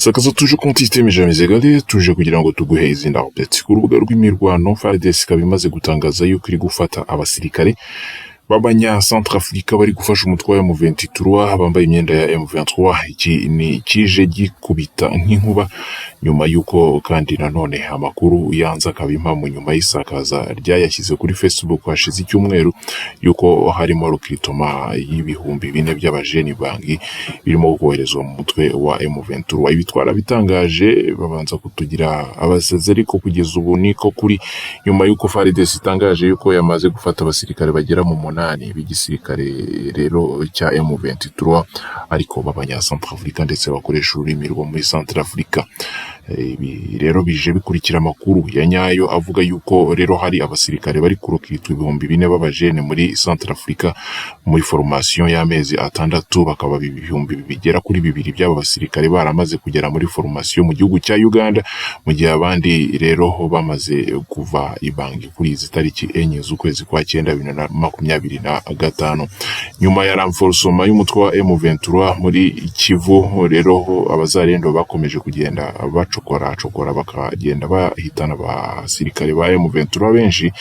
Sakaza tuje ku systeme jamais égalé tuje kugira ngo tuguhe izindi updates ku rubuga rw'imirwano. FARDC ikaba imaze gutangaza yuko iri gufata abasirikare b'abanya Centrafrica bari gufasha umutwe wa M23 bambaye imyenda ya M23. Iki ni kije gikubita nk'inkuba nyuma yuko kandi nanone amakuru yanza kabimpa mu nyuma y'isakaza ryayashyize kuri Facebook hashize icyumweru yuko harimo recruitment y'ibihumbi 4 by'abajeni bangi birimo koherezwa mu mutwe wa M23. Ibitwara bitangaje babanza kutugira abasazi, ariko kugeza ubu niko kuri nyuma yuko FARDC itangaje yuko yamaze gufata abasirikare bagera mu 8 b'igisirikare rero cya M23 ariko b'abanya Centrafrica ndetse bakoresha ururimi rwo muri Centrafrica. Ibi rero bije bikurikira amakuru ya nyayo avuga yuko rero hari abasirikare bari kurokitwa ibihumbi 4 b'abajene muri Centrafrica muri formation y'amezi 6, bakaba ibihumbi bigera kuri 2 by'aba basirikare baramaze kugera muri formation mu gihugu cya Uganda, mu gihe abandi rero bamaze kuva ibangi kuri izi tariki 4 z'ukwezi kwa 9 2025 nyuma ya renforcement y'umutwe wa M23 muri Kivu. Rero abazarendo bakomeje kugenda bacokora bakagenda bahitana abasirikare ba M23 benshi.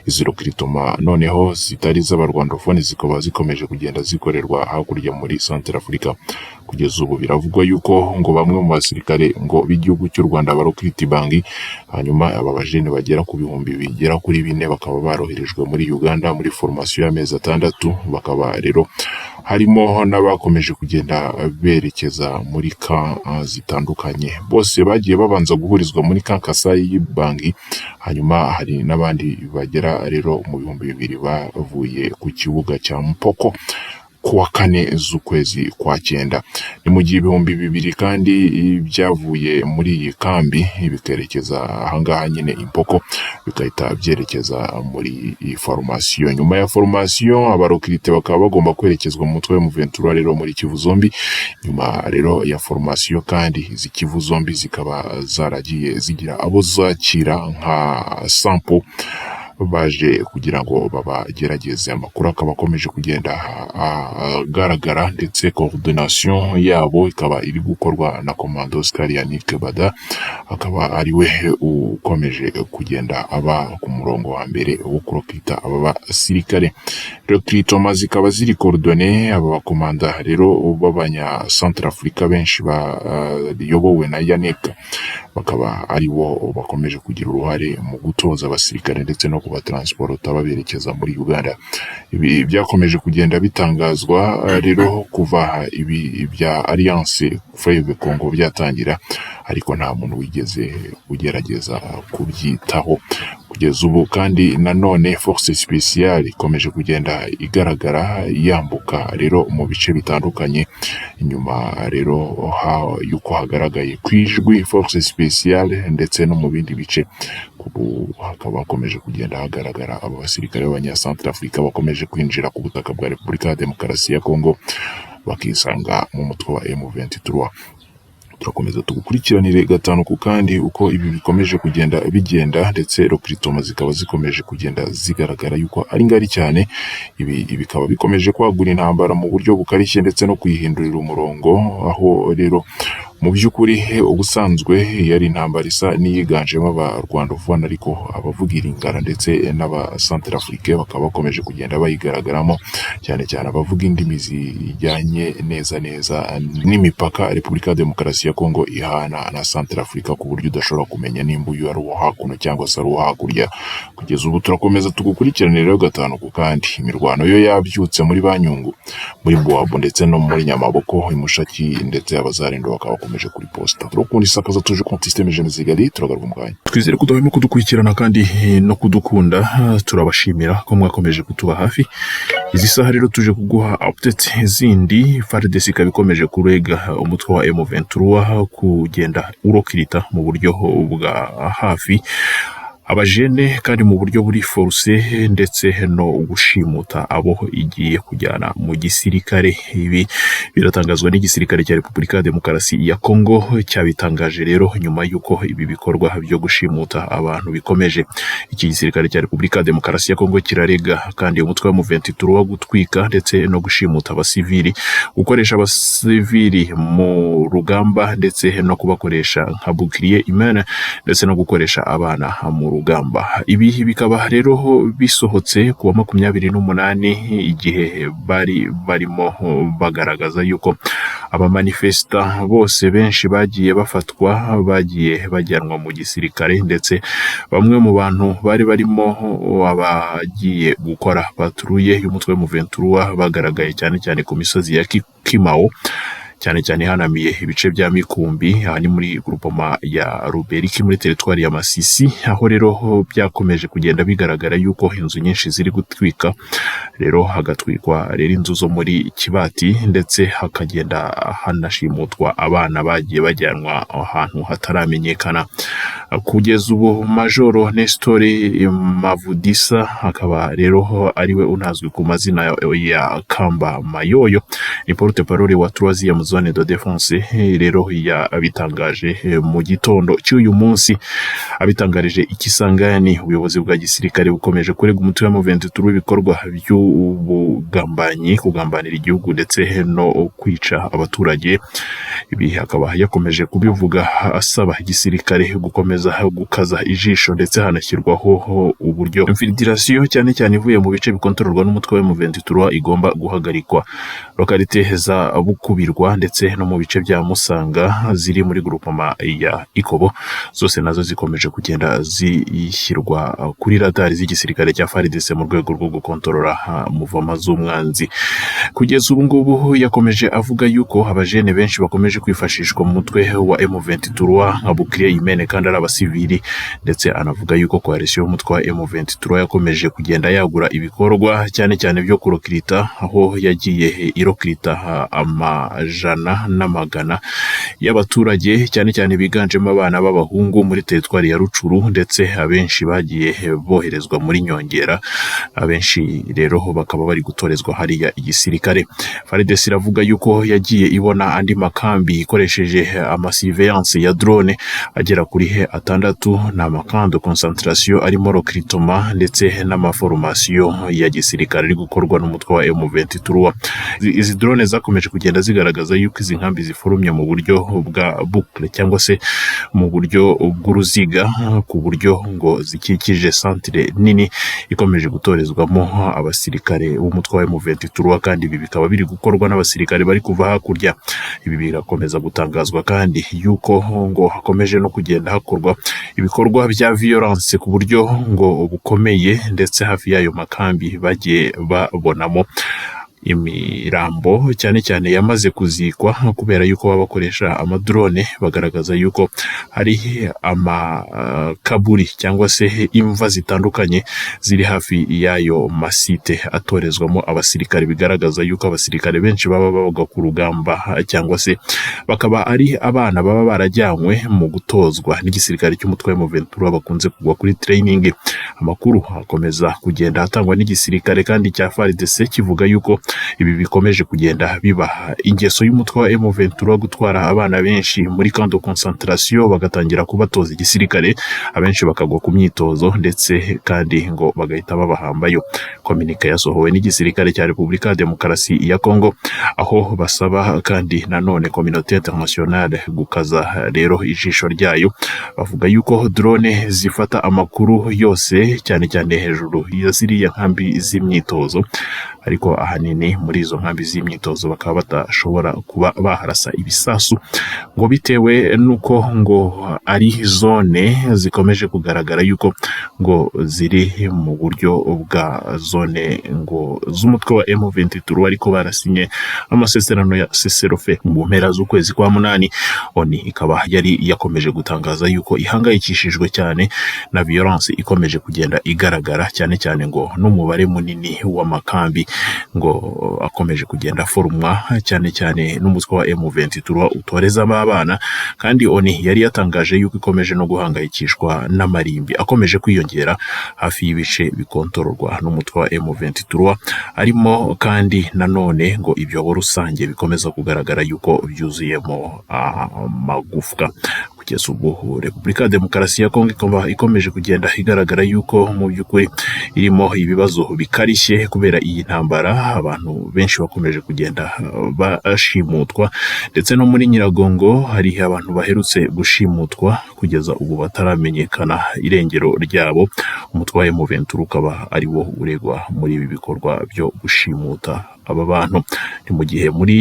Izi recruitment noneho zitari z'abarwandofone zikaba zikomeje kugenda zikorerwa hakurya muri Centrafrica. Kugeza ubu biravugwa yuko ngo bamwe mu basirikare ngo b'igihugu cy'u Rwanda barokiriti bangi, hanyuma aba bajene bagera ku bihumbi bigera kuri 4 bakaba baroherejwe muri Uganda muri formation y'amezi 6. Bakaba rero harimo n'abakomeje kugenda berekeza muri ka zitandukanye, bose bagiye babanza guhurizwa muri Kankasai bangi, hanyuma hari n'abandi bagera rero mu bihumbi 2 bavuye ku kibuga cya Mpoko kuwa 4 z'ukwezi kwa 9. Ni mu gihe ibihumbi 2 kandi byavuye muri iyi kambi bikerekeza ahangaha nyine Impoko, bikahita byerekeza muri iyi formation. Nyuma ya formation abarokirite bakaba bagomba kwerekezwa mu mutwe wa M23 rero muri Kivu zombi. Nyuma rero ya formation kandi izi Kivu zombi zikaba zaragiye zigira abo zakira nka sample baje kugira ngo babagerageze. Amakuru akaba akomeje kugenda agaragara ndetse coordination yabo ikaba iri gukorwa na Commando Oscar Yannick Bada, akaba ari we ukomeje kugenda aba ku murongo wa mbere wo kurokita aba basirikare. Recruitment zikaba ziri coordonné aba bakomanda rero b'abanya Centrafrica benshi bayobowe na Yannick, bakaba ari bo bakomeje kugira uruhare mu gutoza abasirikare ndetse no kubatransporta baberekeza muri Uganda. Ibi byakomeje kugenda bitangazwa rero kuva ibi bya Alliance Fleuve Congo byatangira, ariko nta muntu wigeze ugerageza kubyitaho kugeza ubu. Kandi nanone force spéciale ikomeje kugenda igaragara yambuka rero mu bice bitandukanye. Inyuma rero yuko hagaragaye kwijwi force spéciale ndetse no mu bindi bice, kubu hakaba hakomeje kugenda hagaragara aba basirikare b'abanya Centrafrica bakomeje kwinjira ku butaka bwa Repubulika ya Demokarasi ya Kongo bakisanga mu mutwe wa M23. Turakomeza tugukurikiranire gatanu ku kandi uko ibi bikomeje kugenda bigenda, ndetse recruitment zikaba zikomeje kugenda zigaragara yuko ari ngari cyane. Ibi bikaba bikomeje kwagura intambara mu buryo bukarishye ndetse no kwihindurira umurongo, aho rero mu by'ukuri ubusanzwe yari intambara isa niyiganjemo abarwandofone, ariko abavugira ingara ndetse n'aba Centrafrique bakaba bakomeje kugenda bayigaragaramo, cyane cyane abavuga indimi zijyanye neza n'imipaka Repubulika ya Demokarasi ya Kongo ihana na Centrafrica, ku buryo udashobora kumenya nimba uyu ari uwo hakuno cyangwa se ari uwo hakurya. Kugeza ubu turakomeza tugukurikiranira rero gatanu ku kandi. Imirwano yo yabyutse muri Banyungu, muri Buwabo ndetse no muri Nyamaboko, Imushaki ndetse abazarendo bakaba bakomeje kuri posta. Turukundi sakaza tuje ku systeme jamais égalé, turagaruka mu kanya. Twizere ko dahwema kudukurikirana kandi no kudukunda. Turabashimira ko mwakomeje kutuba hafi. Izi saha rero tuje kuguha update zindi. FARDC ikaba ikomeje kurega umutwe wa M23 kugenda urokirita mu buryo bwa hafi abajene kandi mu buryo buri force ndetse no gushimuta abo igiye kujyana mu gisirikare. Ibi biratangazwa n'igisirikare cya Repubulika ya Demokarasi ya Kongo, cyabitangaje rero nyuma y'uko ibi bikorwa byo gushimuta abantu bikomeje. Iki gisirikare cya Repubulika ya Demokarasi ya Kongo kirarega kandi umutwe wa M23 wo gutwika ndetse no gushimuta abasivili, gukoresha abasivili mu rugamba ndetse no kubakoresha nka bouclier humain ndetse no gukoresha abana mu rugamba. Ibi bikaba rero bisohotse ku wa 28 igihe barimo bagaragaza yuko abamanifesta bose benshi bagiye bafatwa, bagiye bajyanwa mu gisirikare, ndetse bamwe mu bantu bari barimo abagiye gukora patrouille y'umutwe wa M23 bagaragaye cyane cyane ku misozi ya Kimao, cyane cyane hanamiye ibice bya Mikumbi, ni muri groupement ya Ruberiki muri territoire ya Masisi, aho rero byakomeje kugenda bigaragara yuko inzu nyinshi ziri gutwika, rero hagatwikwa rero inzu zo muri Kibati, ndetse hakagenda hanashimutwa abana bagiye bajyanwa ahantu hataramenyekana. Kugeza ubu Majoro Nestor Mavudisa akaba rero ariwe unazwi ku mazina ya Kamba Mayoyo, ni porte-parole wa 3e zone de défense, rero yabitangaje mu gitondo cy'uyu munsi. Abitangarije Ikisangani, ubuyobozi bwa gisirikare bukomeje kurega umutwe wa M23 ibikorwa by'ubugambanyi, kugambanira igihugu ndetse no kwica abaturage. Ibi akaba yakomeje kubivuga asaba igisirikare gukomeza gukaza ijisho, ndetse hanashyirwaho uburyo infiltration cyane cyane ivuye mu bice bikontororwa n'umutwe wa M23 igomba guhagarikwa. Lokalite za Bukubirwa ndetse no mu bice bya Musanga ziri muri groupement ya Ikobo, zose nazo zikomeje kugenda zishyirwa kuri radari z'igisirikare cya FARDC mu rwego rwo gukontorora muvoma z'umwanzi. Kugeza ubu ngubu yakomeje avuga yuko abajene benshi bakomeje kwifashishwa mu mutwe wa M23 nka bouclier humain kandi ari abasivili, ndetse anavuga yuko coalition y'umutwe wa M23 yakomeje kugenda yagura ibikorwa cyane cyane byo kurokirita, aho yagiye irokirita amajana n'amagana y'abaturage cyane cyane biganjemo abana b'abahungu muri territoire ya Rucuru, ndetse abenshi bagiye boherezwa muri Nyongera, abenshi rero bakaba bari gutorezwa hariya igisirikare. FARDC iravuga yuko yagiye ibona andi makambi ikoresheje surveillance ya drone agera kuri 6 n'amakambi de concentration arimo recrutement ndetse n'amaformation ya gisirikare ari gukorwa n'umutwe wa M23. Izi drone zakomeje kugenda zigaragaza yuko izi nkambi ziforumye mu buryo bwa boucle cyangwa se mu buryo bw'uruziga, ku buryo ngo zikikije centre nini ikomeje gutorezwamo abasirikare b'umutwe wa M23, kandi ibi bikaba biri gukorwa n'abasirikare bari kuva hakurya. Ibi birakomeza gutangazwa kandi yuko ngo hakomeje no kugenda hakorwa ibikorwa bya violence ku buryo ngo bukomeye, ndetse hafi y'ayo makambi bagiye babonamo imirambo cyane cyane yamaze kuzikwa, kubera yuko babakoresha amadrone bagaragaza yuko hari amakaburi cyangwa se imva zitandukanye ziri hafi y'ayo masite atorezwamo abasirikare, bigaragaza yuko abasirikare benshi baba babaga ku rugamba cyangwa se bakaba ari abana baba barajyanywe mu gutozwa n'igisirikare cy'umutwe wa M23 bakunze kugwa kuri training. Amakuru akomeza kugenda atangwa n'igisirikare kandi cya FARDC kivuga yuko ibi bikomeje kugenda biba ingeso y'umutwe wa M23 gutwara abana benshi muri camp de concentration bagatangira kubatoza igisirikare, abenshi bakagwa ku myitozo ndetse kandi ngo bagahita babahambayo. Communique yasohowe n'igisirikare cya Repubulika ya Demokarasi ya Kongo, aho basaba kandi nanone communauté internationale gukaza rero ijisho ryayo. Bavuga yuko drone zifata amakuru yose cyane cyane hejuru ya ziriya nkambi z'imyitozo, ariko ahanini muri izo nkambi z'imyitozo bakaba batashobora kuba baharasa ibisasu, ngo bitewe nuko ngo ari zone zikomeje kugaragara yuko ngo ziri mu buryo bwa zone ngo z'umutwe wa M23, ariko barasinye amasezerano ya cessez-le-feu mu mpera z'ukwezi kwa 8. ONU ikaba yari yakomeje gutangaza yuko ihangayikishijwe cyane na violence ikomeje kugenda igaragara, cyane cyane ngo n'umubare munini w'amakambi ngo akomeje kugenda forumwa cyane cyane n'umutwe wa M23 utorezamo abana, kandi ONU yari yatangaje yuko ikomeje no guhangayikishwa n'amarimbi akomeje kwiyongera hafi y'ibice bikontororwa n'umutwe wa M23, arimo kandi nanone ngo ibyobo rusange bikomeza kugaragara yuko byuzuyemo amagufwa. Kugeza ubu Repubulika ya Demokarasi ya Kongo ikomeje kugenda igaragara yuko mu by'ukuri irimo ibibazo bikarishye kubera iyi ntambara. Abantu benshi bakomeje kugenda bashimutwa, ndetse no muri Nyiragongo hari abantu baherutse gushimutwa kugeza ubu bataramenyekana irengero ryabo. Umutwe wa M23 ukaba ari wo uregwa muri ibi bikorwa byo gushimuta aba bantu. Ni mu gihe muri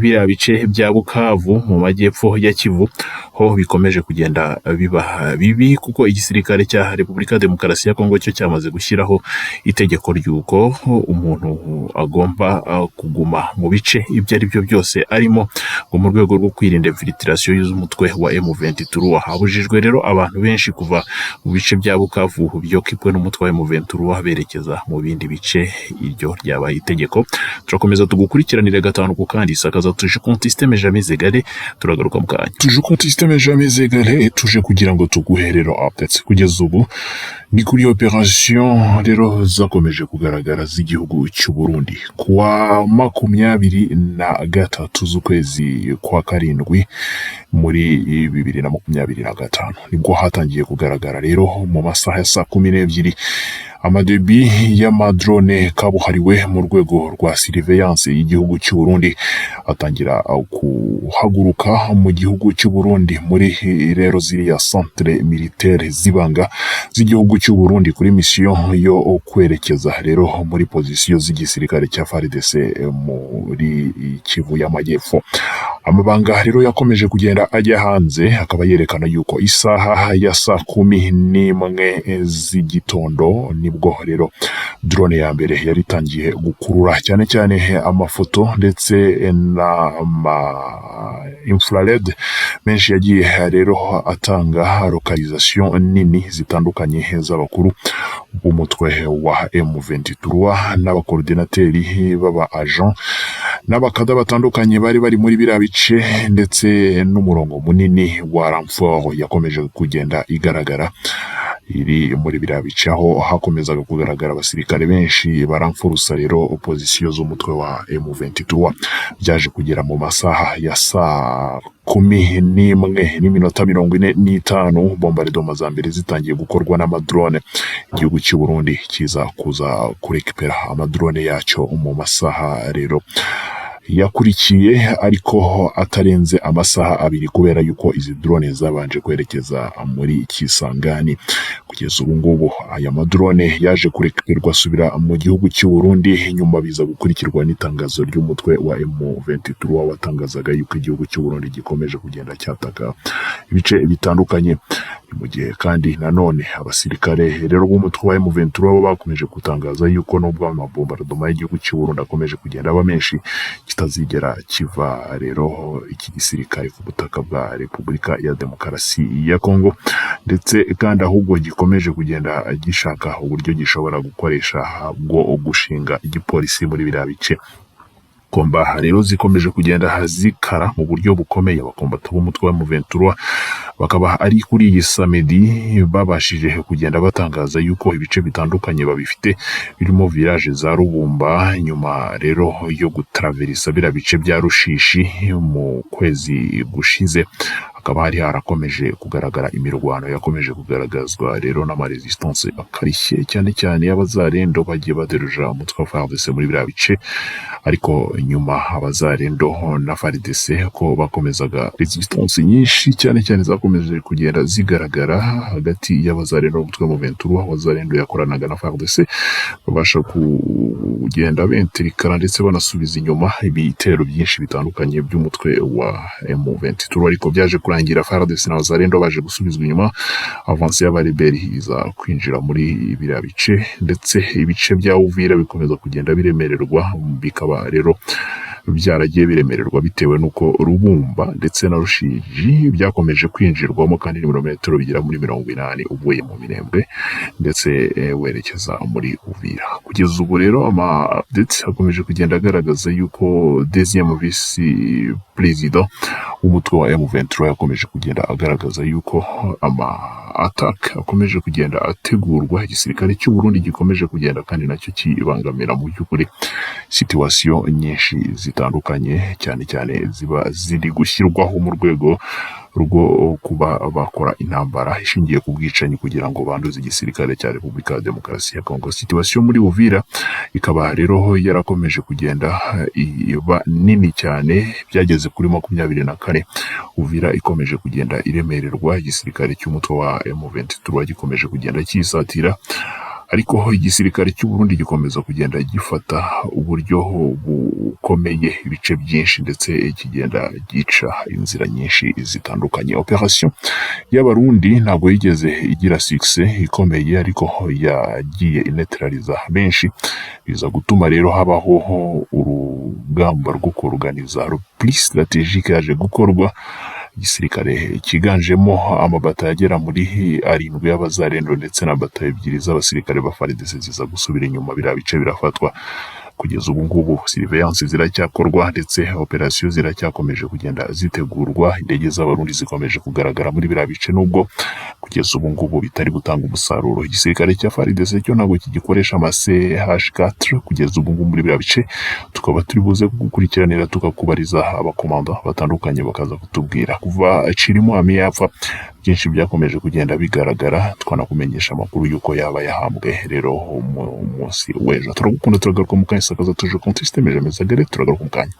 biriya bice bya Bukavu mu majyepfo ya Kivu ho bikomeje kugenda biba bibi, kuko igisirikare cya Repubulika ya Demokarasi ya Kongo cyo cyamaze gushyiraho itegeko ry'uko umuntu agomba kuguma mu bice ibyo ari byo byose arimo, ngo mu rwego rwo kwirinda infiltration y'umutwe wa M23. Habujijwe rero abantu benshi kuva mu bice bya Bukavu byokipwe n'umutwe wa M23 berekeza mu bindi bice. Iryo ryabaye itegeko. Turakomeza tugukurikiranire gatanu ku kandi sakaza tuje konti systeme jamais égalé. Turagaruka mu kanya. Tuje konti systeme jamais égalé, tuje kugira ngo tuguherero updates kugeza ubu ni kuri operation rero zakomeje kugaragara z'igihugu cy'u Burundi. Kuwa 23 z'ukwezi kwa karindwi muri 2025 nibwo hatangiye kugaragara rero mu masaha ya saa 12 amadebi y'amadrone kabuhariwe mu rwego rwa surveillance y'igihugu cy'u Burundi atangira kuhaguruka mu gihugu cy'u Burundi muri rero ziriya centre militaire zibanga z'igihugu cy'u Burundi kuri mission yo kwerekeza rero muri position z'igisirikare cya FARDC muri Kivu y'Amajyepfo. Amabanga rero yakomeje kugenda ajya hanze akaba yerekana yuko isaha ya saa 11 z'igitondo nibwo rero drone ya mbere yari tangiye gukurura cyane cyane amafoto ndetse na infrared menshi yagiye rero atanga localisation nini zitandukanye z'abakuru b'umutwe wa M23 n'abakoordinateri baba agent n'abakada batandukanye bari muri biriya bice, ndetse n'umurongo munini wa renfort yakomeje kugenda igaragara iri muri biriya bice, aho hakomezaga kugaragara abasirikare benshi baramfurusa rero opposition z'umutwe wa M23. Byaje kugera mu masaha ya saa 11:45 bombardement za mbere zitangiye gukorwa n'amadrone. Igihugu cy'u Burundi kiza kuza kurekipera amadrone yacyo mu masaha rero yakurikiye, ariko atarenze amasaha 2 kubera yuko izi drone zabanje kwerekeza muri Kisangani. Kugeza ubu ngubu aya madrone yaje kurekerwa asubira mu gihugu cy'u Burundi, nyuma biza gukurikirwa n'itangazo ry'umutwe wa M23 watangazaga yuko igihugu cy'u Burundi gikomeje kugenda cyataka ibice bitandukanye. Mu gihe kandi nanone abasirikare rero b'umutwe wa M23 bakomeje gutangaza yuko nubwo amabombardement y'igihugu cy'u Burundi akomeje kugenda aba menshi, kitazigera kiva rero iki gisirikare ku butaka bwa Repubulika ya Demokarasi ya Kongo, ndetse kandi ahubwo gikomeje kugenda gishaka uburyo gishobora gukoresha bwo gushinga igipolisi muri biriya bice. Komba rero zikomeje kugenda zikara mu buryo bukomeye. Abakombata b'umutwe wa M23 bakaba ari kuri iyi samedi babashije kugenda batangaza yuko ibice bitandukanye babifite birimo village za Rubumba, nyuma rero yo gutraverisa bira bice bya Rushishi mu kwezi gushize. Hakaba hari harakomeje kugaragara imirwano yakomeje kugaragazwa rero n'ama resistance akarishye cyane cyane y'abazarendo bagiye baderuja umutwe wa FARDC muri biriya bice, ariko nyuma abazarendo na FARDC ko bakomezaga resistance nyinshi cyane cyane zakomeje kugenda zigaragara hagati y'abazarendo n'umutwe wa M23. Abazarendo yakoranaga na FARDC babasha kugenda bentrikana ndetse banasubiza inyuma ibitero byinshi bitandukanye by'umutwe wa M23, ariko byaje kurangira FARDC n'abazarendo baje gusubizwa inyuma. Avance y'abareberi iza kwinjira muri biriya bice, ndetse ibice bya Uvira bikomeza kugenda biremererwa, bikaba rero byaragiye biremererwa bitewe n'uko Rubumba ndetse na Rushiji byakomeje kwinjirwamo kandi n'ibirometero bigera muri 80 uvuye mu Minembwe ndetse werekeza muri Uvira. Kugeza ubu rero updates akomeje kugenda agaragaza yuko deuxième vice president w'umutwe wa M23 yakomeje kugenda agaragaza yuko attack akomeje kugenda ategurwa, igisirikare cy'u Burundi gikomeje kugenda kandi nacyo kibangamira mu by'ukuri situation nyinshi zitandukanye, cyane cyane ziba ziri gushyirwaho mu rwego rwo kuba bakora intambara ishingiye ku bwicanyi kugira ngo banduze igisirikare cya Repubulika ya Demokarasi ya Kongo. Situation muri Uvira ikaba rero yarakomeje kugenda iba nini cyane, byageze kuri 24. Uvira ikomeje kugenda iremererwa, igisirikare cy'umutwe wa M23 gikomeje kugenda cyisatira, ariko igisirikare cy'u Burundi gikomeza kugenda gifata uburyo bukomeye ibice byinshi ndetse kigenda gica inzira nyinshi zitandukanye. Operation y'Abarundi ntabwo yigeze igira success ikomeye, ariko yagiye inetraliza benshi, biza gutuma rero habaho urugamba rwo kuorganiza plus strategique yaje gukorwa. Igisirikare kiganjemo amabata yagera muri 7 y'abazarendo ndetse na bata 2 z'abasirikare ba FARDC ziza gusubira inyuma, birabice birafatwa. Kugeza ubu ngubu surveillance ziracyakorwa ndetse operation ziracyakomeje kugenda zitegurwa, indege z'Abarundi zikomeje kugaragara muri birabice nubwo kugeza ubu ngubu bitari gutanga umusaruro. Igisirikare cya FARDC cyo ntabwo kigikoresha amase H4 kugeza ubu ngubu muri birabice, tukaba turi buze gukurikiranira tukakubariza abakomanda batandukanye bakaza kutubwira kuva Cirimo yapfa byinshi byakomeje kugenda bigaragara, twanakumenyesha amakuru yuko yaba yahambwe rero umunsi w'ejo. Turagukunda, turagaruka mu kanya sakaza tuje contexte meje mezagare, turagaruka mu kanya.